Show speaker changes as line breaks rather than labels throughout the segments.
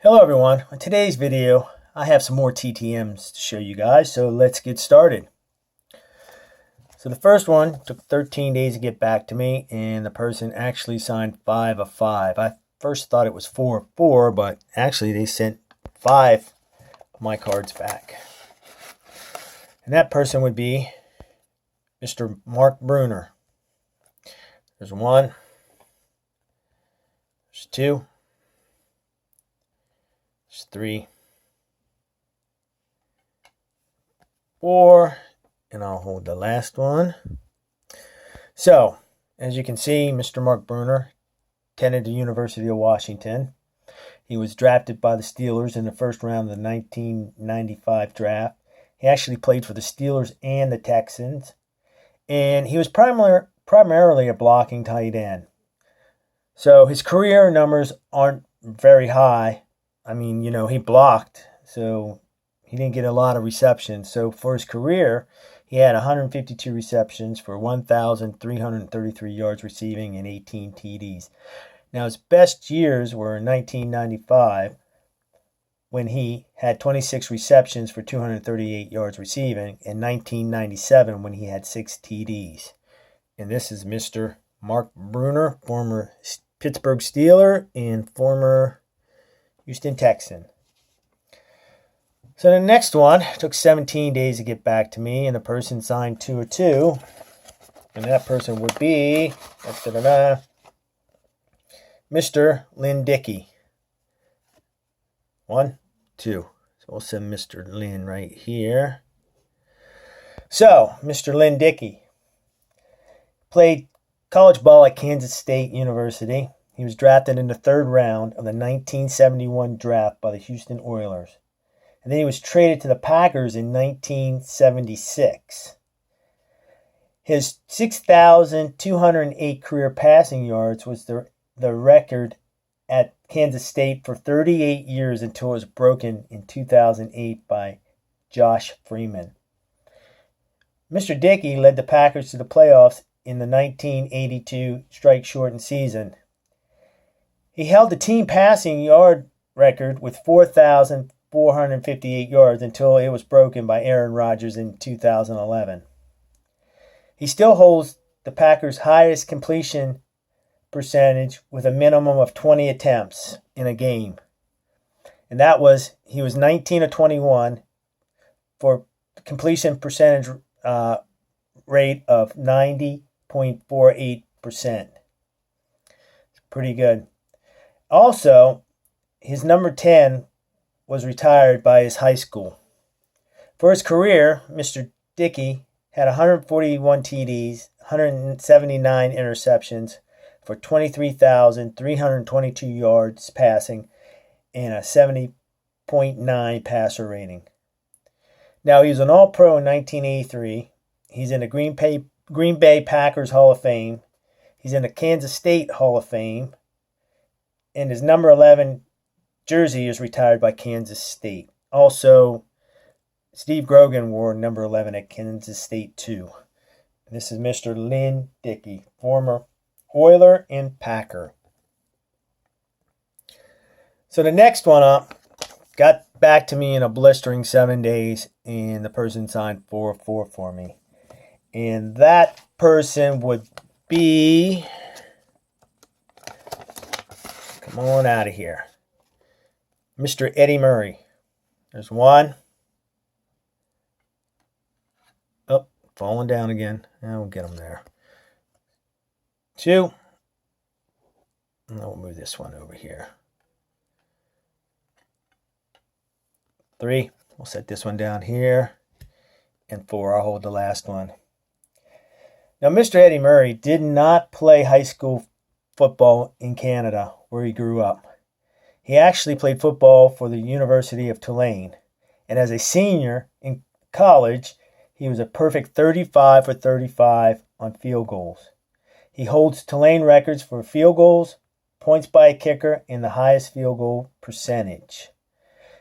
Hello everyone. In today's video, I have some more TTMs to show you guys, so let's get started. So the first one took 13 days to get back to me, and the person actually signed 5 of 5. I first thought it was 4 of 4, but actually they sent 5 of my cards back. And that person would be Mr. Mark Bruner. There's 1. There's 2. There's 3, 4, and I'll hold the last one. So, as you can see, Mr. Mark Bruner attended the University of Washington. He was drafted by the Steelers in the first round of the 1995 draft. He actually played for the Steelers and the Texans, and he was primarily a blocking tight end. So his career numbers aren't very high. I mean, he blocked, so he didn't get a lot of receptions. So for his career, he had 152 receptions for 1,333 yards receiving and 18 TDs. Now, his best years were in 1995, when he had 26 receptions for 238 yards receiving, and 1997, when he had 6 TDs. And this is Mr. Mark Bruner, former Pittsburgh Steeler and former Houston Texan. So the next one took 17 days to get back to me, and the person signed 2 of 2. And that person would be Mr. Lynn Dickey. 1, 2. So we'll send Mr. Lynn right here. So, Mr. Lynn Dickey played college ball at Kansas State University. He was drafted in the 3rd round of the 1971 draft by the Houston Oilers. And then he was traded to the Packers in 1976. His 6,208 career passing yards was the record at Kansas State for 38 years until it was broken in 2008 by Josh Freeman. Mr. Dickey led the Packers to the playoffs in the 1982 strike-shortened season. He held the team passing yard record with 4,458 yards until it was broken by Aaron Rodgers in 2011. He still holds the Packers' highest completion percentage with a minimum of 20 attempts in a game. And he was 19 of 21 for completion percentage rate of 90.48%. It's pretty good. Also, his number 10 was retired by his high school. For his career, Mr. Dickey had 141 TDs, 179 interceptions for 23,322 yards passing and a 70.9 passer rating. Now, he was an All-Pro in 1983. He's in the Green Bay Packers Hall of Fame. He's in the Kansas State Hall of Fame. And his number 11 jersey is retired by Kansas State. Also, Steve Grogan wore number 11 at Kansas State too. This is Mr. Lynn Dickey, former Oiler and Packer. So the next one up got back to me in a blistering 7 days, and the person signed 4 of 4 for me. And that person would be... Come on out of here. Mr. Eddie Murray. There's 1. Oh, falling down again. We'll get him there. 2. And we'll move this one over here. 3. We'll set this one down here. And 4, I'll hold the last one. Now, Mr. Eddie Murray did not play high school football in Canada, where he grew up. He actually played football for the University of Tulane. And as a senior in college, he was a perfect 35 for 35 on field goals. He holds Tulane records for field goals, points by a kicker, and the highest field goal percentage.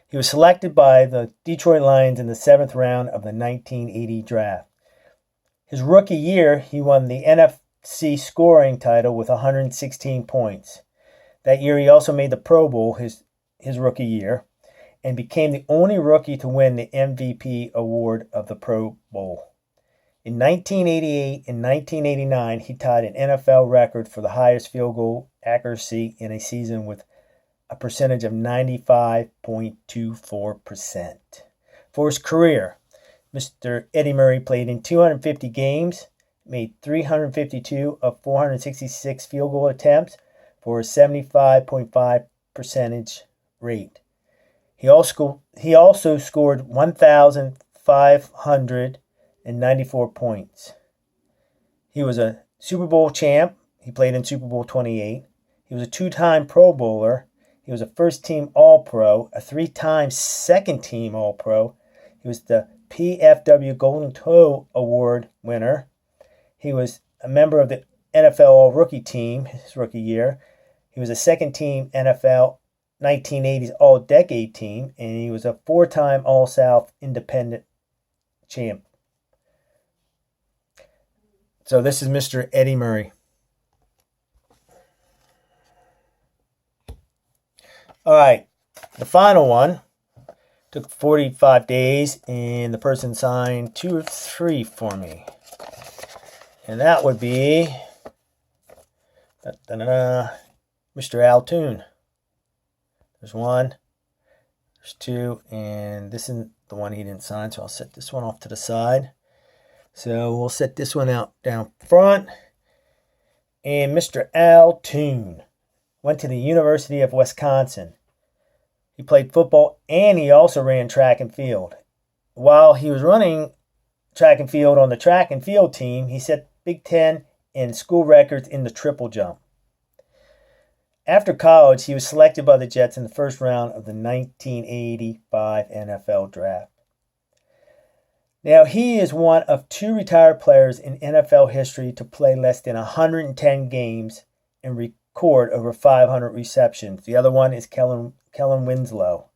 He was selected by the Detroit Lions in the 7th round of the 1980 draft. His rookie year, he won the NFC scoring title with 116 points. That year, he also made the Pro Bowl, his his rookie year and became the only rookie to win the MVP award of the Pro Bowl. In 1988 and 1989, he tied an NFL record for the highest field goal accuracy in a season with a percentage of 95.24%. For his career, Mr. Eddie Murray played in 250 games, made 352 of 466 field goal attempts for a 75.5 percentage rate. He also scored 1,594 points. He was a Super Bowl champ. He played in Super Bowl 28. He was a two-time Pro Bowler. He was a first-team All-Pro, a three-time second-team All-Pro. He was the PFW Golden Toe Award winner. He was a member of the NFL All-Rookie team his rookie year. He was a second-team NFL 1980s All-Decade team, and he was a four-time All-South Independent champ. So this is Mr. Eddie Murray. All right, the final one took 45 days, and the person signed 2 of 3 for me. And that would be Mr. Al Toon. There's 1, there's 2, and this is the one he didn't sign, so I'll set this one off to the side. So we'll set this one out down front. And Mr. Al Toon went to the University of Wisconsin. He played football and he also ran track and field. While he was running track and field on the track and field team, he set Big Ten and school records in the triple jump. After college, he was selected by the Jets in the first round of the 1985 NFL Draft. Now, he is one of 2 retired players in NFL history to play less than 110 games and record over 500 receptions. The other one is Kellen Winslow.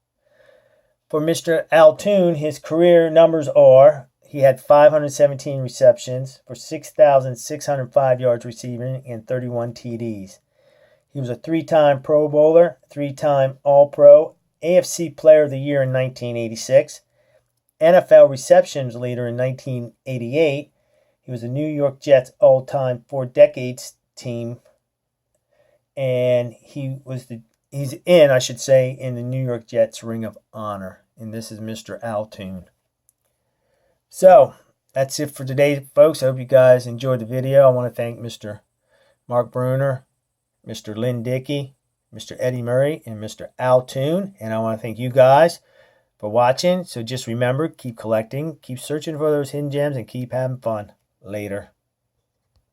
For Mr. Al Toon, his career numbers are: he had 517 receptions for 6,605 yards receiving and 31 TDs. He was a 3-time Pro Bowler, 3-time All-Pro, AFC Player of the Year in 1986, NFL receptions leader in 1988. He was a New York Jets all-time 4 decades team, and he's in the New York Jets Ring of Honor. And this is Mr. Al Toon. So that's it for today, folks. I hope you guys enjoyed the video. I want to thank Mr. Mark Bruner, Mr. Lynn Dickey, Mr. Eddie Murray, and Mr. Al Toon. And I want to thank you guys for watching. So just remember, keep collecting, keep searching for those hidden gems, and keep having fun. Later.